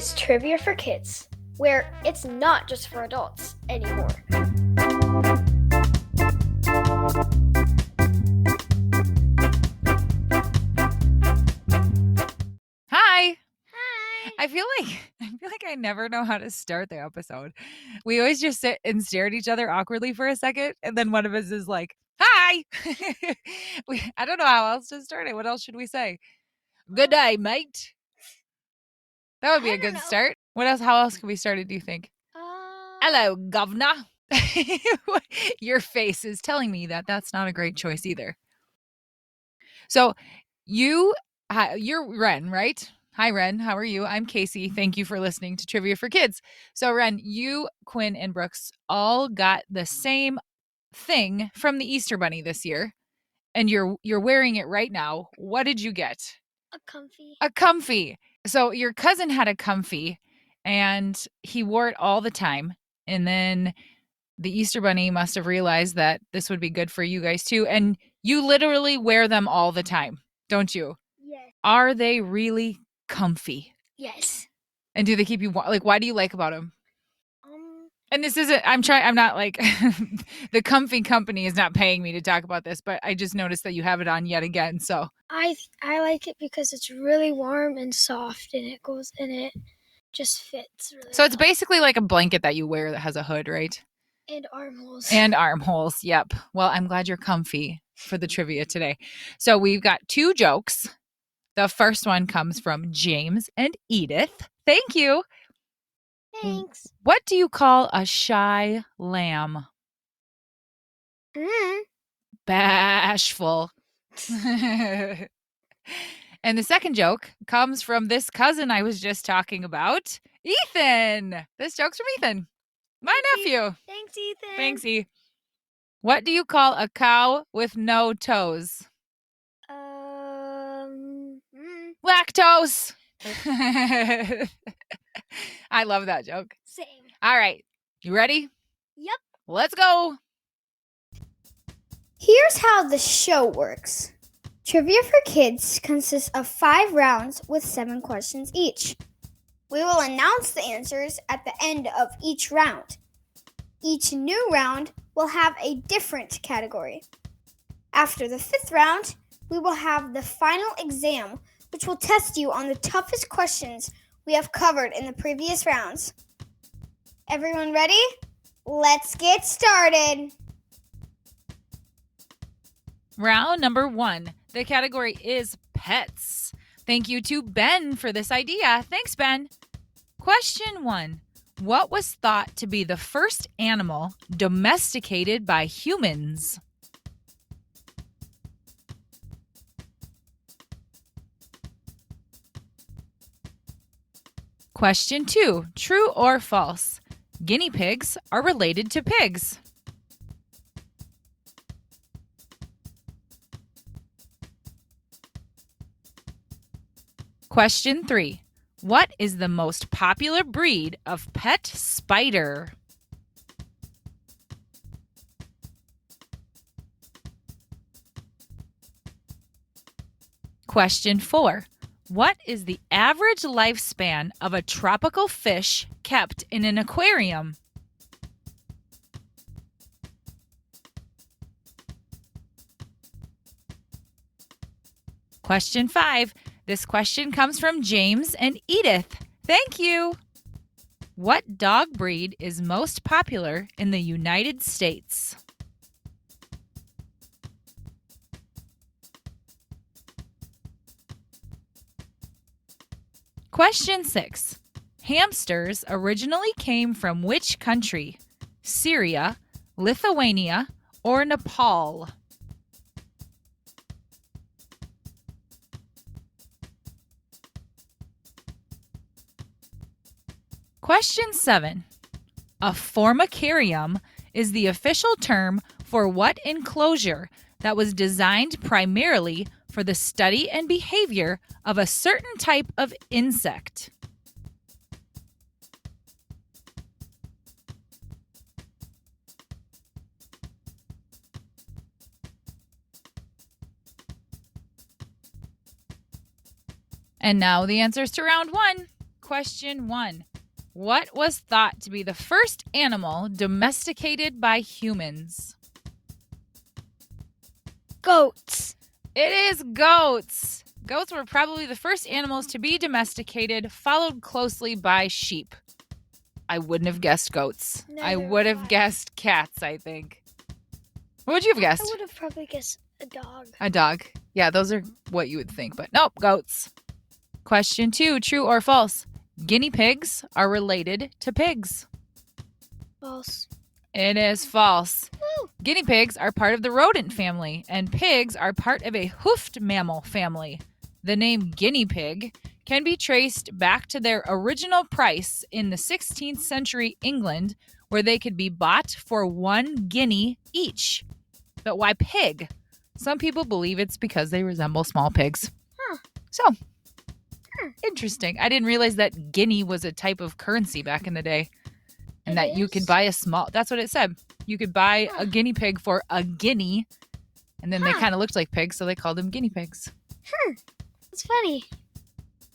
is Trivia for Kids, where it's not just for adults anymore. Hi. Hi. I feel like I never know how to start the episode. We always just sit and stare at each other awkwardly for a second, and then one of us is like, "Hi." I don't know how else to start it. What else should we say? Good day, mate. That would be a good start. What else? How else can we start it, do you think? Hello, governor. Your face is telling me that that's not a great choice either. So you're Ren, right? Hi, Ren. How are you? I'm Casey. Thank you for listening to Trivia for Kids. So, Ren, you, Quinn, and Brooks all got the same thing from the Easter Bunny this year, and you're wearing it right now. What did you get? A comfy. A comfy. So your cousin had a comfy, and he wore it all the time. And then the Easter Bunny must have realized that this would be good for you guys too. And you literally wear them all the time, don't you? Yes. Are they really comfy? Yes. And do they keep you like? Why do you like about them? And this isn't. I'm not like the comfy company is not paying me to talk about this, but I just noticed that you have it on yet again. So I like it because it's really warm and soft, and it just fits really so it's well. basically like a blanket that you wear that has a hood, right? And armholes. And armholes. Yep. Well, I'm glad you're comfy for the trivia today. So we've got 2 jokes. The first one comes from James and Edith. Thank you. Thanks. What do you call a shy lamb? Bashful. And the second joke comes from this cousin I was just talking about, Ethan. This joke's from Ethan, my nephew. Thanks, Ethan. Thanks, E. What do you call a cow with no toes? Lactose. I love that joke. Same. All right. You ready? Yep. Let's go. Here's how the show works. Trivia for Kids consists of 5 rounds with 7 questions each. We will announce the answers at the end of each round. Each new round will have a different category. After the 5th round, we will have the final exam, which will test you on the toughest questions we have covered in the previous rounds. Everyone ready? Let's get started. Round number 1. The category is pets. Thank you to Ben for this idea. Thanks, Ben. Question 1. What was thought to be the first animal domesticated by humans? Question 2. True or false? Guinea pigs are related to pigs. Question 3. What is the most popular breed of pet spider? Question 4. What is the average lifespan of a tropical fish kept in an aquarium? Question 5. This question comes from James and Edith. Thank you. What dog breed is most popular in the United States? Question 6. Hamsters originally came from which country? Syria, Lithuania, or Nepal? Question 7. A formicarium is the official term for what enclosure that was designed primarily for the study and behavior of a certain type of insect? And now the answers to round 1. question 1. What was thought to be the first animal domesticated by humans? Goats. It is goats. Goats were probably the first animals to be domesticated, followed closely by sheep. I wouldn't have guessed goats. I Neither would would have I. guessed cats, I think. What would you have I guessed? would have probably guessed a dog. A dog. Yeah, those are what you would think, but nope, goats. Question 2, true or false? Guinea pigs are related to pigs. False. It is false. Woo. Guinea pigs are part of the rodent family, and pigs are part of a hoofed mammal family. The name guinea pig can be traced back to their original price in the 16th century England, where they could be bought for 1 guinea each. But why pig? Some people believe it's because they resemble small pigs. Huh. So, interesting. I didn't realize that guinea was a type of currency back in the day. And It that you could is? buy a small, that's what it said. You could buy a guinea pig for a guinea. And then they Huh. kind of looked like pigs, so they called them guinea pigs. That's funny.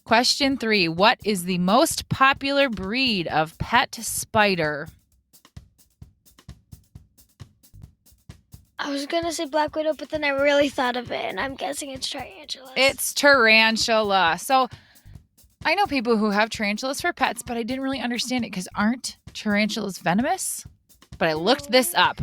Question 3. What is the most popular breed of pet spider? I was gonna say black widow, but then I really thought of it, and I'm guessing it's tarantulas. It's tarantula. So I know people who have tarantulas for pets, but I didn't really understand it because aren't tarantulas venomous? But I looked this up.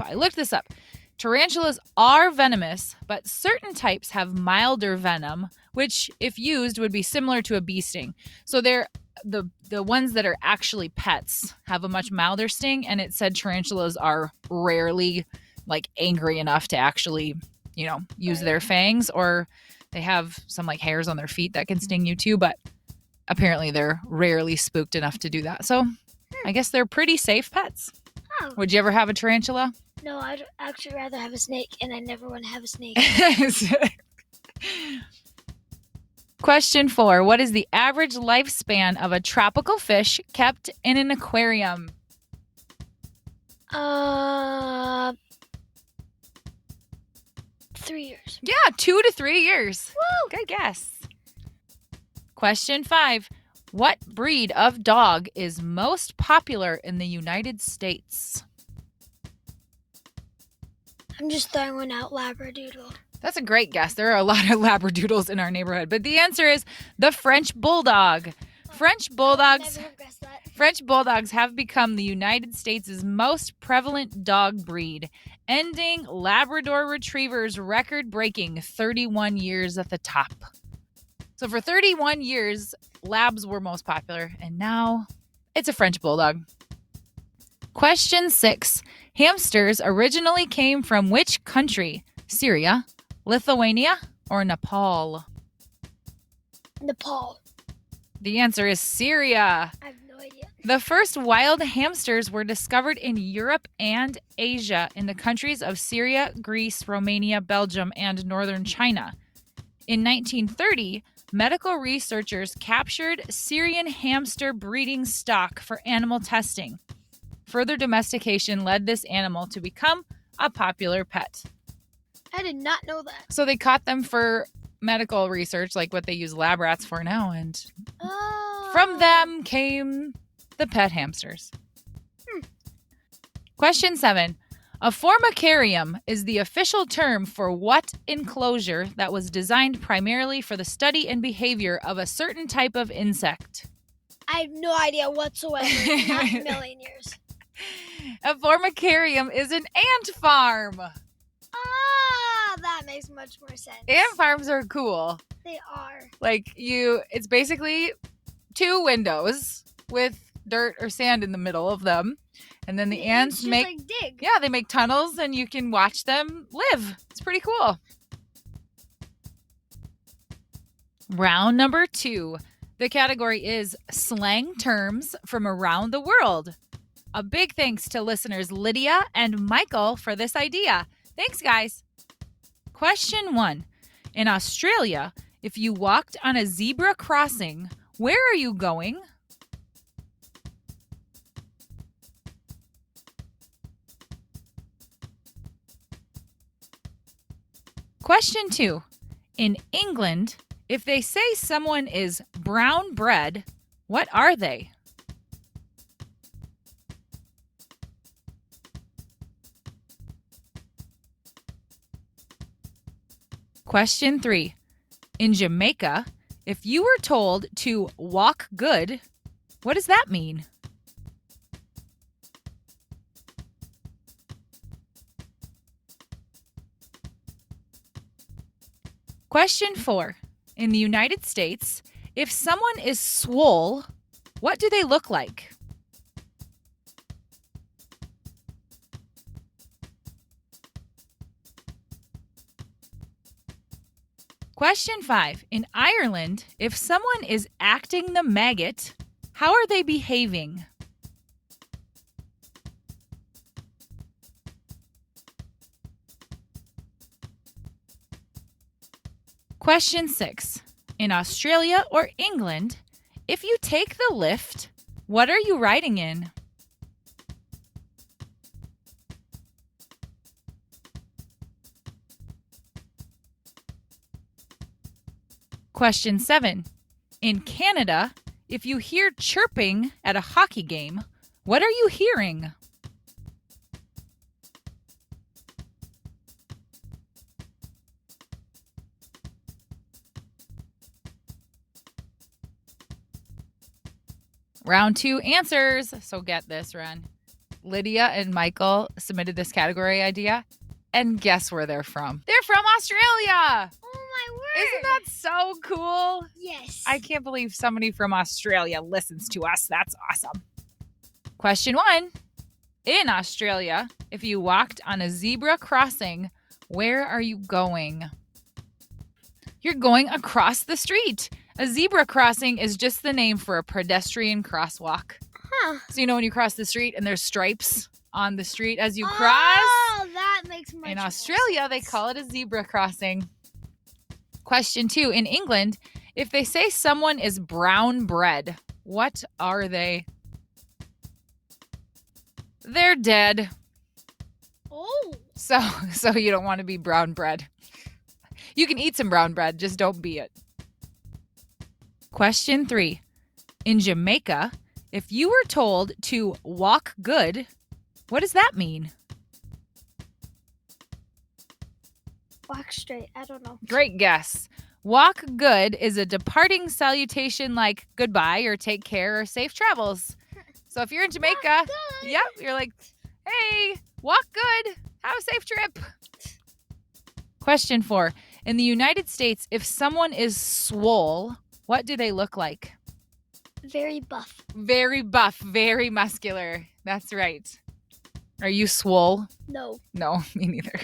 Tarantulas are venomous, but certain types have milder venom, which, if used, would be similar to a bee sting. So they're the ones that are actually pets have a much milder sting, and it said tarantulas are rarely like angry enough to actually, use their fangs, or they have some like hairs on their feet that can sting you too, but apparently they're rarely spooked enough to do that. So I guess they're pretty safe pets. Oh. Would you ever have a tarantula? No, I'd actually rather have a snake, and I never want to have a snake. Question 4. What is the average lifespan of a tropical fish kept in an aquarium? 3 years. Yeah, 2 to 3 years. Woo! Good guess. Question 5. What breed of dog is most popular in the United States? I'm just throwing one out, Labradoodle. That's a great guess. There are a lot of Labradoodles in our neighborhood, but the answer is the French Bulldog. French Bulldogs. Never have guessed that. French Bulldogs have become the United States' most prevalent dog breed, ending Labrador Retriever's record-breaking 31 years at the top. So for 31 years, Labs were most popular, and now it's a French Bulldog. Question 6. Hamsters originally came from which country? Syria, Lithuania, or Nepal? Nepal. The answer is Syria. I have no idea. The first wild hamsters were discovered in Europe and Asia in the countries of Syria, Greece, Romania, Belgium, and northern China. In 1930, medical researchers captured Syrian hamster breeding stock for animal testing. Further domestication led this animal to become a popular pet. I did not know that. So they caught them for medical research, like what they use lab rats for now, and Oh. from them came the pet hamsters. Question 7. A formicarium is the official term for what enclosure that was designed primarily for the study and behavior of a certain type of insect? I have no idea whatsoever. Not in a million years. A formicarium is an ant farm. Ah, that makes much more sense. Ant farms are cool. They are. It's basically 2 windows with dirt or sand in the middle of them. And then the ants just make, like dig. yeah, they make tunnels and you can watch them live. It's pretty cool. Round number 2. The category is slang terms from around the world. A big thanks to listeners Lydia and Michael for this idea. Thanks, guys. Question 1. In Australia, if you walked on a zebra crossing, where are you going? Question 2. In England, if they say someone is brown bread, What are they? Question 3. In Jamaica, if you were told to walk good, what does that mean? Question 4. In the United States, if someone is swole, what do they look like? Question 5. In Ireland, if someone is acting the maggot, how are they behaving? Question 6. In Australia or England, if you take the lift, what are you riding in? Question 7. In Canada, if you hear chirping at a hockey game, what are you hearing? Round 2 answers. So get this, Ren. Lydia and Michael submitted this category idea, and guess where they're from? They're from Australia! Oh my word! Isn't that so cool? Yes. I can't believe somebody from Australia listens to us. That's awesome. Question 1. In Australia, if you walked on a zebra crossing, where are you going? You're going across the street. A zebra crossing is just the name for a pedestrian crosswalk. Huh. So you know when you cross the street and there's stripes on the street as you cross? Oh, that makes much In more Australia, they sense. call it a zebra crossing. Question 2. In England, if they say someone is brown bread, what are they? They're dead. Oh. So you don't want to be brown bread. You can eat some brown bread, just don't be it. Question 3. In Jamaica, if you were told to walk good, what does that mean? Walk straight. I don't know. Great guess. Walk good is a departing salutation like goodbye or take care or safe travels. So if you're in Jamaica, yep, you're like, hey, walk good. Have a safe trip. Question 4. In the United States, if someone is swole, what do they look like? Very buff. Very buff, very muscular. That's right. Are you swole? No. No, me neither.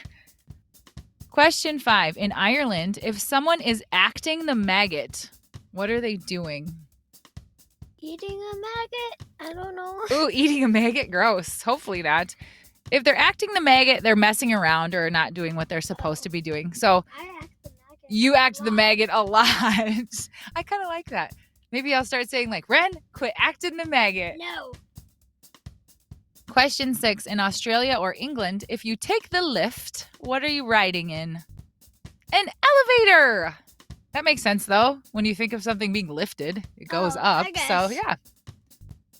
Question 5. In Ireland, if someone is acting the maggot, what are they doing? Eating a maggot? I don't know. Ooh, eating a maggot? Gross. Hopefully not. If they're acting the maggot, they're messing around or not doing what they're supposed to be doing. So I act the maggot. you act the maggot a lot. I kind of like that. Maybe I'll start saying like, Ren, quit acting the maggot. No. Question 6. In Australia or England, if you take the lift, what are you riding in? An elevator. That makes sense, though. When you think of something being lifted, it goes up. I guess. So, yeah.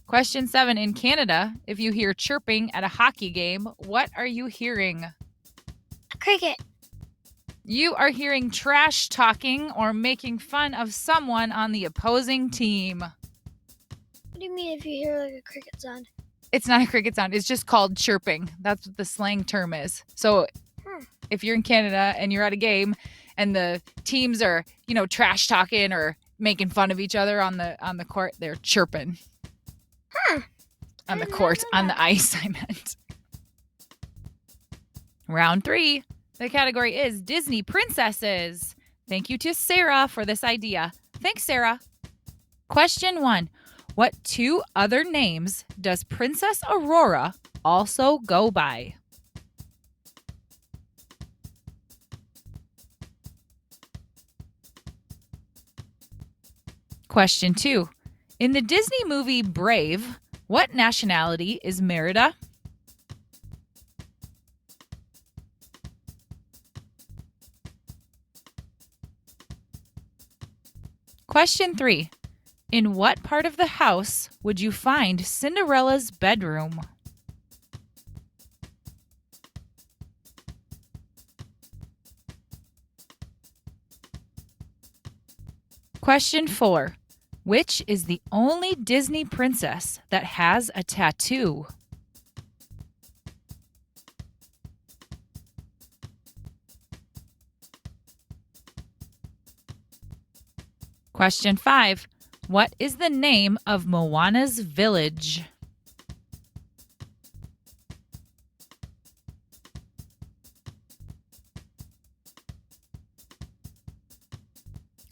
Question 7. In Canada, if you hear chirping at a hockey game, what are you hearing? A cricket. You are hearing trash talking or making fun of someone on the opposing team. What do you mean if you hear like a cricket sound? It's not a cricket sound. It's just called chirping. That's what the slang term is. So if you're in Canada and you're at a game and the teams are, trash talking or making fun of each other on the court, they're chirping. On the court, on the ice, I meant. Round 3. The category is Disney princesses. Thank you to Sarah for this idea. Thanks, Sarah. Question 1. What 2 other names does Princess Aurora also go by? Question 2. In the Disney movie Brave, what nationality is Merida? Question 3. In what part of the house would you find Cinderella's bedroom? Question 4. Which is the only Disney princess that has a tattoo? Question 5. What is the name of Moana's village?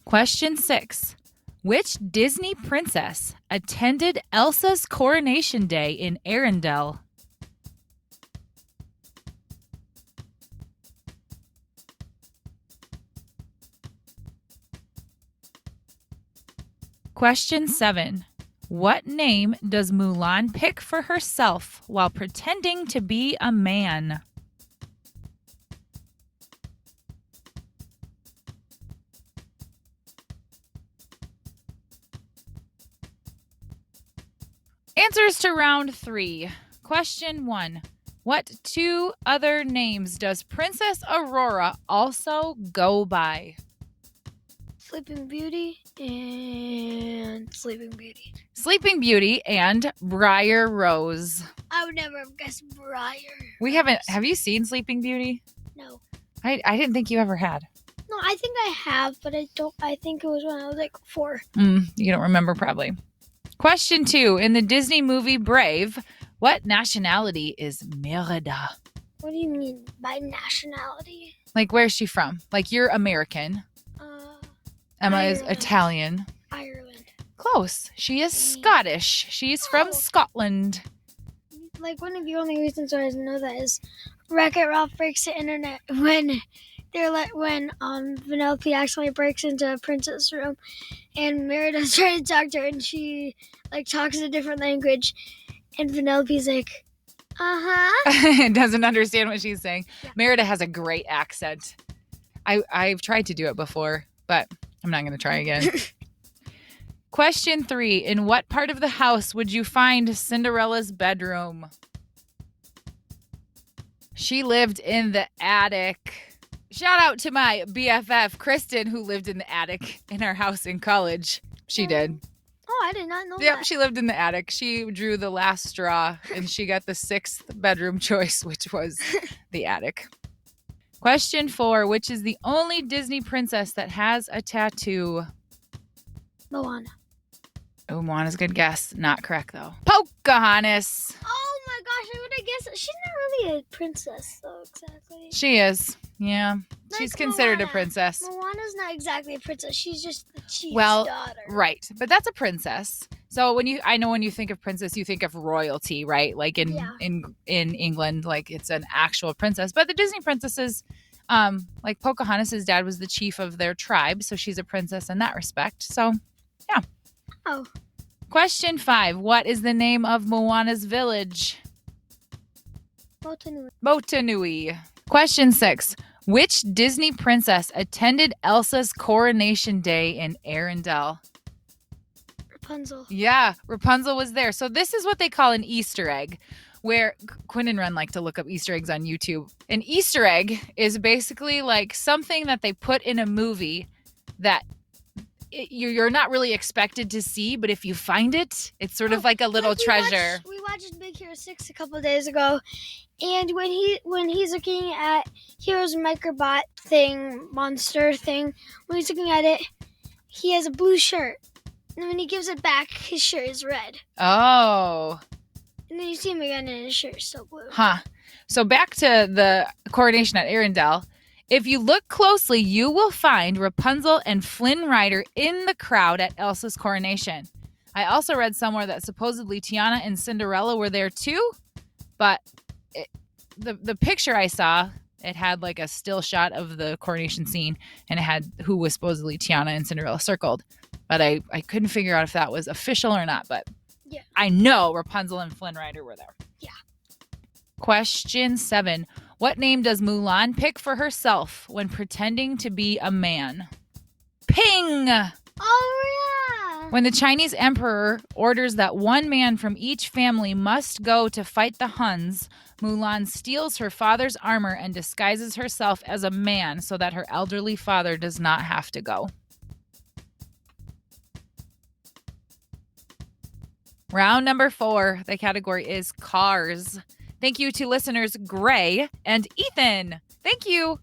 Question 6. Which Disney princess attended Elsa's coronation day in Arendelle? Question 7. What name does Mulan pick for herself while pretending to be a man? Answers to round 3. Question 1. What 2 other names does Princess Aurora also go by? Sleeping Beauty and Sleeping Beauty. Sleeping Beauty and Briar Rose. I would never have guessed Briar. We haven't. Have you seen Sleeping Beauty? No. I didn't think you ever had. No, I think I have, but I don't. I think it was when I was like 4. You don't remember probably. Question 2. In the Disney movie Brave, what nationality is Merida? What do you mean by nationality? Like, where's she from? Like, you're American. Emma is Ireland. Italian. Ireland. Close. She is Scottish. She's from Scotland. Like, one of the only reasons why I know that is Wreck-It Ralph breaks the internet when Vanellope accidentally breaks into a princess room and Merida's trying to talk to her and she like talks a different language and Vanellope's like, Doesn't understand what she's saying. Yeah. Merida has a great accent. I've tried to do it before, but I'm not going to try again. Question 3. In what part of the house would you find Cinderella's bedroom? She lived in the attic. Shout out to my BFF, Kristen, who lived in the attic in our house in college. She did. Oh, I did not know that. Yep, she lived in the attic. She drew the last straw, and she got the 6th bedroom choice, which was the attic. Question 4. Which is the only Disney princess that has a tattoo? Moana. Oh, Moana's a good guess. Not correct, though. Pocahontas. Oh my gosh, I would have guessed. She's not really a princess, though, exactly. She is. Yeah. Like She's considered Moana. a princess. Moana's not exactly a princess. She's just the chief's daughter. Right. But that's a princess. So I know when you think of princess, you think of royalty, right? Like in England, like it's an actual princess. But the Disney princesses, like Pocahontas' dad was the chief of their tribe, so she's a princess in that respect. So, yeah. Oh. Question 5. What is the name of Moana's village? Motunui. Motunui. Question 6. Which Disney princess attended Elsa's coronation day in Arendelle? Rapunzel. Yeah, Rapunzel was there. So this is what they call an Easter egg, where Quinn and Ren like to look up Easter eggs on YouTube. An Easter egg is basically like something that they put in a movie that you're not really expected to see, but if you find it, it's sort of like a little treasure. We watched Big Hero 6 a couple days ago, and when he's looking at Hero's microbot monster thing, when he's looking at it, he has a blue shirt. And when he gives it back, his shirt is red. Oh. And then you see him again, and his shirt is still blue. Huh. So back to the coronation at Arendelle. If you look closely, you will find Rapunzel and Flynn Rider in the crowd at Elsa's coronation. I also read somewhere that supposedly Tiana and Cinderella were there too, but the picture I saw, it had like a still shot of the coronation scene, and it had who was supposedly Tiana and Cinderella circled. But I couldn't figure out if that was official or not, but yeah. I know Rapunzel and Flynn Rider were there. Yeah. Question 7. What name does Mulan pick for herself when pretending to be a man? Ping! Oh, When the Chinese emperor orders that one man from each family must go to fight the Huns, Mulan steals her father's armor and disguises herself as a man so that her elderly father does not have to go. Round number 4. The category is cars. Thank you to listeners Gray and Ethan. Thank you.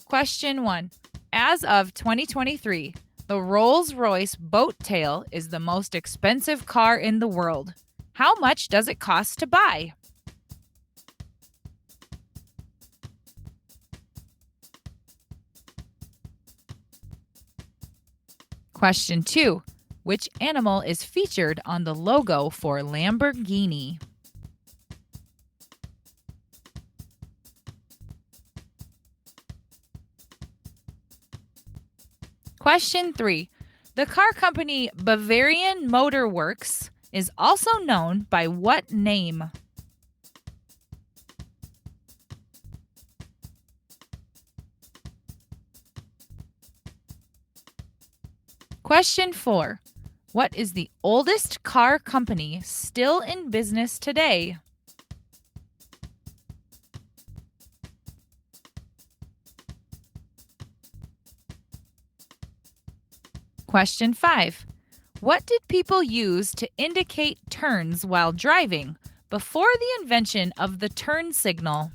Question 1. As of 2023, the Rolls-Royce Boat Tail is the most expensive car in the world. How much does it cost to buy? Question 2. Which animal is featured on the logo for Lamborghini? Question 3. The car company Bavarian Motor Works is also known by what name? Question 4. What is the oldest car company still in business today? Question 5. What did people use to indicate turns while driving before the invention of the turn signal?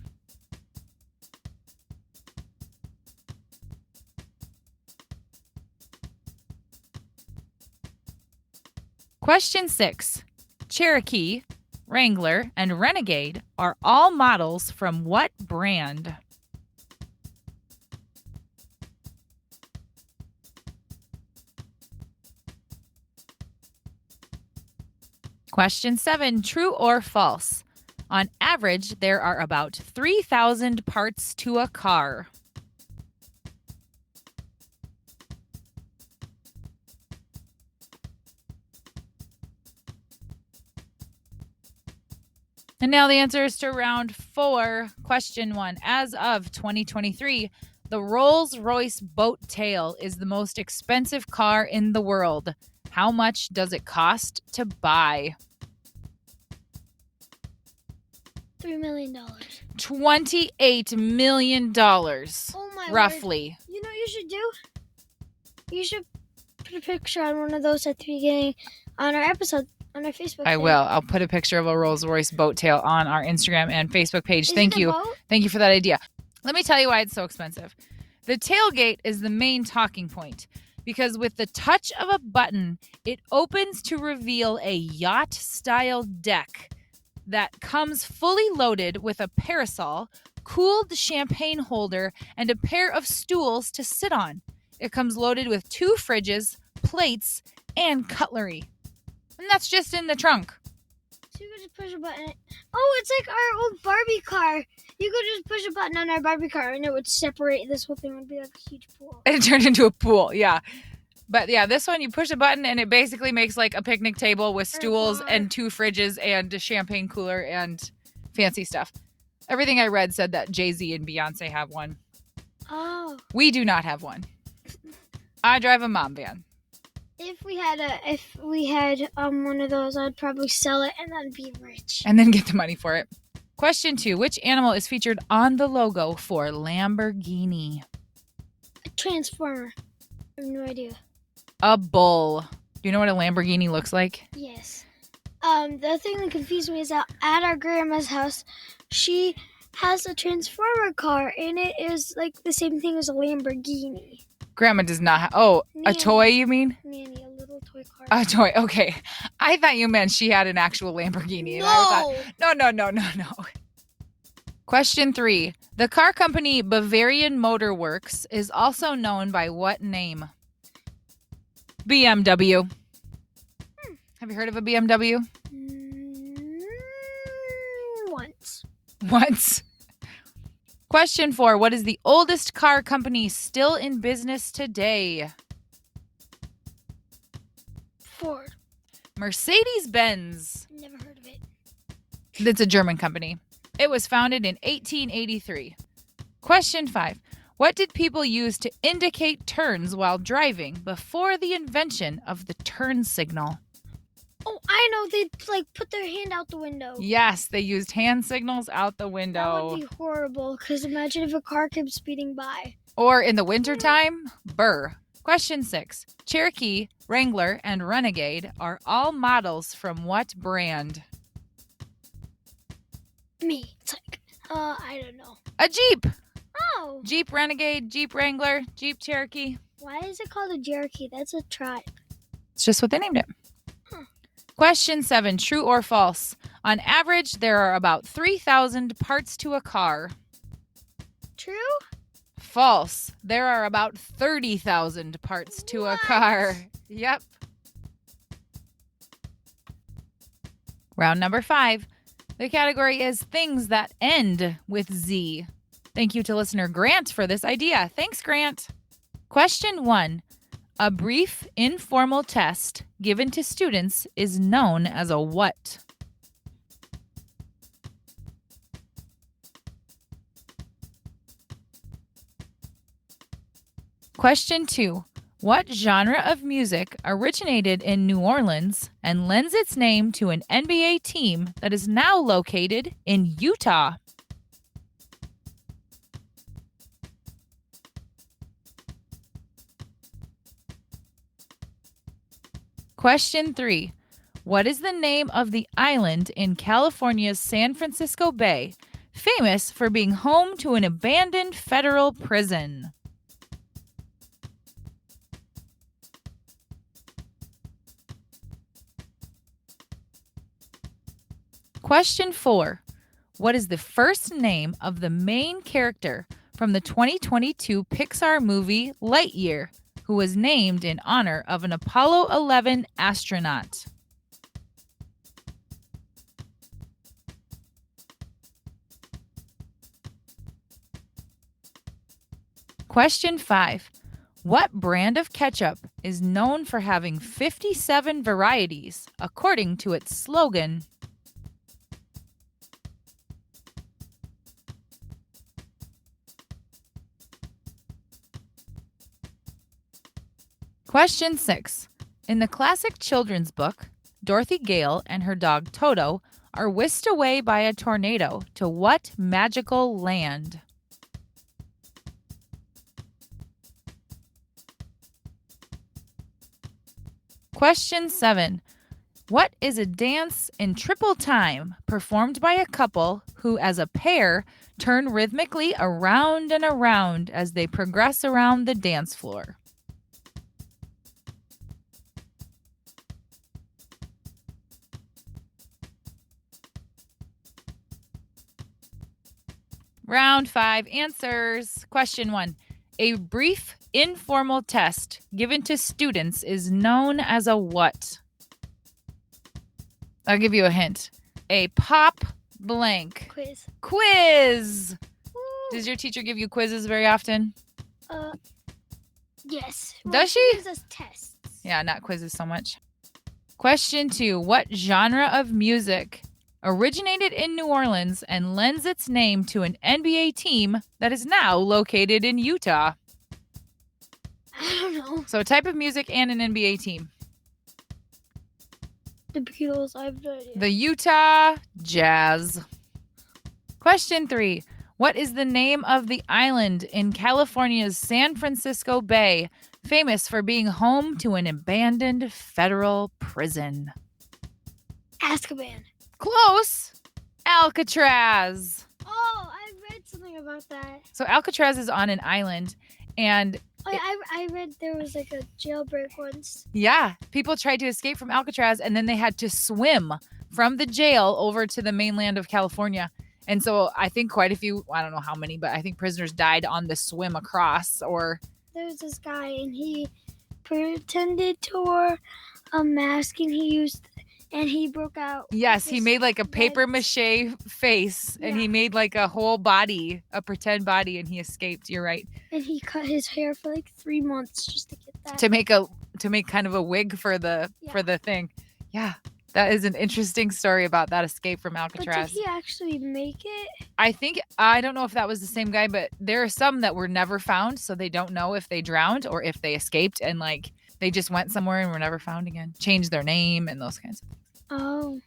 Question 6. Cherokee, Wrangler, and Renegade are all models from what brand? Question 7. True or false? On average, there are about 3,000 parts to a car. And now the answers to round 4. Question 1. As of 2023, the Rolls-Royce Boat Tail is the most expensive car in the world. How much does it cost to buy? $3 million. $28 million. Oh my roughly. Word. You know what you should do? You should put a picture on one of those at the beginning on our episode on our Facebook I thing. will. I'll put a picture of a Rolls-Royce boat tail on our Instagram and Facebook page. Is Thank it a you. boat? Thank you for that idea. Let me tell you why it's so expensive. The tailgate is the main talking point because with the touch of a button, it opens to reveal a yacht-style deck that comes fully loaded with a parasol, cooled champagne holder, and a pair of stools to sit on. It comes loaded with 2 fridges, plates, and cutlery. And that's just in the trunk. So you could just push a button. Oh, it's like our old Barbie car. You could just push a button on our Barbie car and it would separate. This whole thing would be like a huge pool. And it turned into a pool, yeah. But yeah, this one, you push a button and it basically makes like a picnic table with stools and 2 fridges and a champagne cooler and fancy stuff. Everything I read said that Jay-Z and Beyonce have one. Oh. We do not have one. I drive a mom van. If we had one of those, I'd probably sell it and then be rich. And then get the money for it. Question 2. Which animal is featured on the logo for Lamborghini? A transformer. I have no idea. A bull. Do you know what a Lamborghini looks like? Yes. The thing that confused me is that at our grandma's house, she has a transformer car, and it is like the same thing as a Lamborghini. Grandma does not have... Oh, Nanny. A toy, you mean? Nanny, a little toy car. A toy, okay. I thought you meant she had an actual Lamborghini. And I thought, no. Question 3. The car company Bavarian Motor Works is also known by what name? BMW. Have you heard of a BMW? Once. Question 4. What is the oldest car company still in business today? Ford. Mercedes-Benz. Never heard of it. It's a German company. It was founded in 1883. Question 5. What did people use to indicate turns while driving before the invention of the turn signal? Oh, I know. They'd put their hand out the window. Yes, they used hand signals out the That window. would be horrible, because imagine if a car came speeding by. Or in the wintertime, burr. Question 6. Cherokee, Wrangler, and Renegade are all models from what brand? Me. It's I don't know. A Jeep. Oh, Jeep Renegade, Jeep Wrangler, Jeep Cherokee. why is it called a Cherokee? That's a tribe. It's just what they named it. Huh. Question 7. True or false? On average, there are about 3,000 parts to a car. True? False. There are about 30,000 parts to a car. Yep. Round number 5. The category is things that end with Z. Thank you to listener Grant for this idea. Thanks, Grant. Question 1. A brief, informal test given to students is known as a what? Question 2. What genre of music originated in New Orleans and lends its name to an NBA team that is now located in Utah? Question 3. What is the name of the island in California's San Francisco Bay, famous for being home to an abandoned federal prison? Question 4. What is the first name of the main character from the 2022 Pixar movie Lightyear, who was named in honor of an Apollo 11 astronaut? Question 5. What brand of ketchup is known for having 57 varieties, according to its slogan? Question 6. In the classic children's book, Dorothy Gale and her dog Toto are whisked away by a tornado to what magical land? Question 7. What is a dance in triple time performed by a couple who, as a pair, turn rhythmically around and around as they progress around the dance floor? Round 5 answers. Question 1. A brief, informal test given to students is known as a what? I'll give you a hint. A pop blank. Quiz. Quiz. Woo. Does your teacher give you quizzes very often? Yes. Does she? Gives us tests. Yeah, not quizzes so much. Question 2. What genre of music originated in New Orleans and lends its name to an NBA team that is now located in Utah? I don't know. So a type of music and an NBA team. The Beatles, I have no idea. The Utah Jazz. Question 3. What is the name of the island in California's San Francisco Bay, famous for being home to an abandoned federal prison? Azkaban. Close. Alcatraz. Oh, I read something about that. So Alcatraz is on an island, and Oh, yeah, I read there was a jailbreak once. yeah, people tried to escape from Alcatraz, and then they had to swim from the jail over to the mainland of California. And so I think quite a few, I don't know how many, but I think prisoners died on the swim across. Or There's this guy, and he pretended to wear a mask, and he broke out. yes, he his made like a paper legs. mache face, and he Yeah. made like a whole body, a pretend body, and he escaped. You're right. And he cut his hair for 3 months just to get that. To make kind of a wig for the Yeah. thing. Yeah. That is an interesting story about that escape from But did Alcatraz. he actually make it? I don't know if that was the same guy, but there are some that were never found, so they don't know if they drowned or if they escaped and like they just went somewhere and were never found again. Changed their name and those kinds of things. Oh.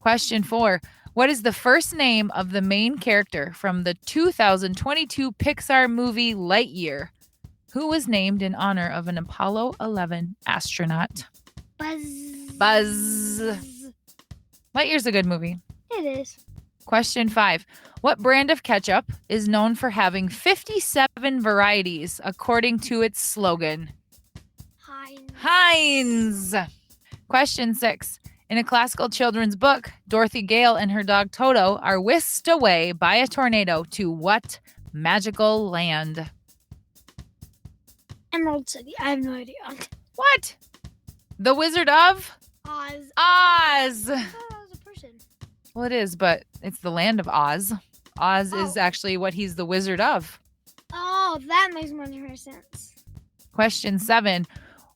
Question 4. What is the first name of the main character from the 2022 Pixar movie Lightyear, who was named in honor of an Apollo 11 astronaut? Buzz. Lightyear's a good movie. It is. Question 5. What brand of ketchup is known for having 57 varieties according to its slogan? Heinz. Question 6. In a classical children's book, Dorothy Gale and her dog Toto are whisked away by a tornado to what magical land? Emerald City. I have no idea. What? The Wizard of Oz. Oz. I thought that was a person. Well, it is, but it's the land of Oz. Oz is actually what he's the wizard of. Oh, that makes more sense. Question 7.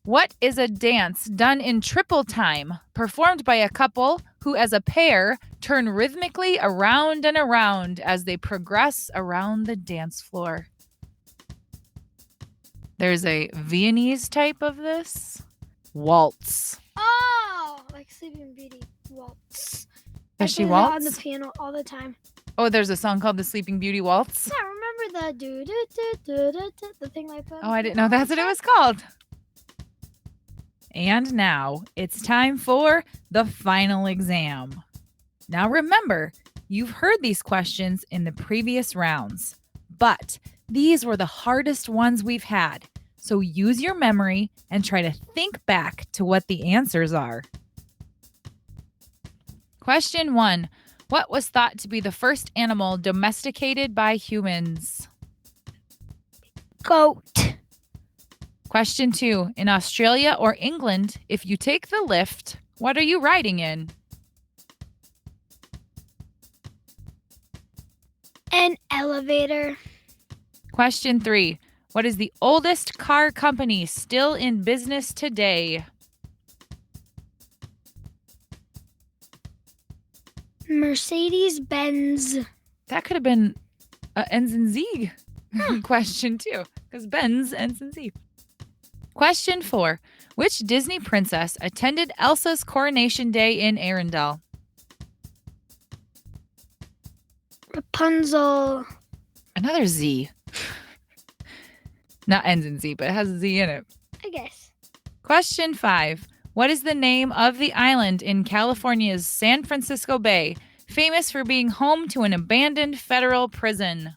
What is a dance done in triple time, performed by a couple who as a pair turn rhythmically around and around as they progress around the dance floor? There's a Viennese type of this. Waltz. Oh, like Sleeping Beauty waltz. Does she I play that waltz? on the piano all the time. Oh, there's a song called the Sleeping Beauty Waltz. Yeah, remember the do do do do do do the thing like that? Oh, I didn't know that's what it was called. And now it's time for the final exam. Now remember, you've heard these questions in the previous rounds, but these were the hardest ones we've had. So use your memory and try to think back to what the answers are. Question 1. What was thought to be the first animal domesticated by humans? Goat. Question 2. In Australia or England, if you take the lift, what are you riding in? An elevator. Question 3. What is the oldest car company still in business today? Mercedes-Benz. That could have been ends in Z question too, because Benz ends in Z. Question 4. Which Disney princess attended Elsa's coronation day in Arendelle? Rapunzel. Another Z. Not ends in Z, but it has a Z in it. I guess. Question 5. What is the name of the island in California's San Francisco Bay, famous for being home to an abandoned federal prison?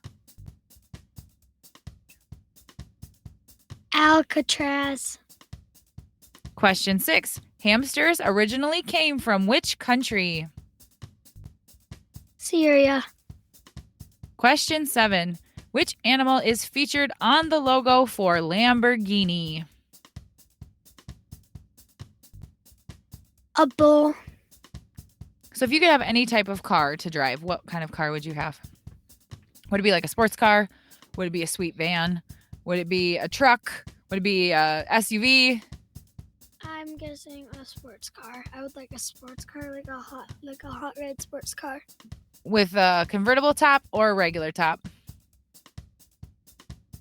Alcatraz. Question 6. Hamsters originally came from which country? Syria. Question 7. Which animal is featured on the logo for Lamborghini? A bull. So if you could have any type of car to drive, what kind of car would you have? Would it be like a sports car? Would it be a sweet van? Would it be a truck? Would it be a SUV? I'm guessing a sports car. I would like a sports car, like a hot red sports car. With a convertible top or a regular top?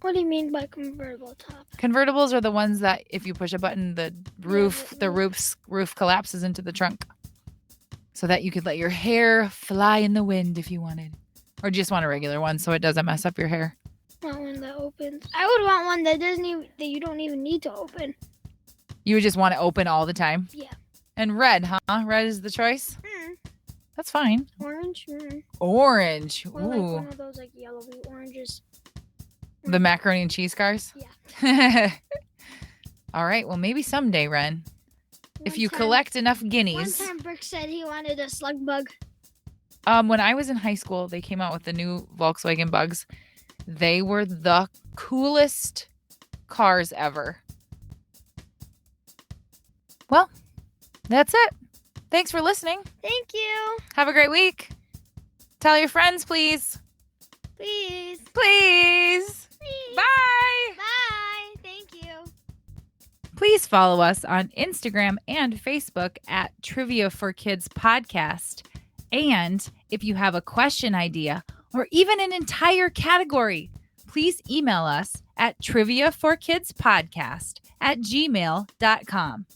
What do you mean by convertible top? Convertibles are the ones that if you push a button, the roof collapses into the trunk. So that you could let your hair fly in the wind if you wanted. Or just want a regular one so it doesn't mess up your hair. Want one that opens. I would want one that that you don't even need to open. You would just want it open all the time? Yeah. And red, huh? Red is the choice? That's fine. Orange. Orange. Or like Ooh. one of those like yellowy oranges. The macaroni and cheese cars? Yeah. All right. Well, maybe someday, Ren. If you One time- collect enough guineas. One time Brooke said he wanted a slug bug. When I was in high school, they came out with the new Volkswagen Bugs. They were the coolest cars ever. Well, that's it. Thanks for listening. Thank you. Have a great week. Tell your friends, please. Please. Please. Please. Bye. Bye. Thank you. Please follow us on Instagram and Facebook at Trivia for Kids Podcast. And if you have a question idea or even an entire category, please email us at triviaforkidspodcast@gmail.com.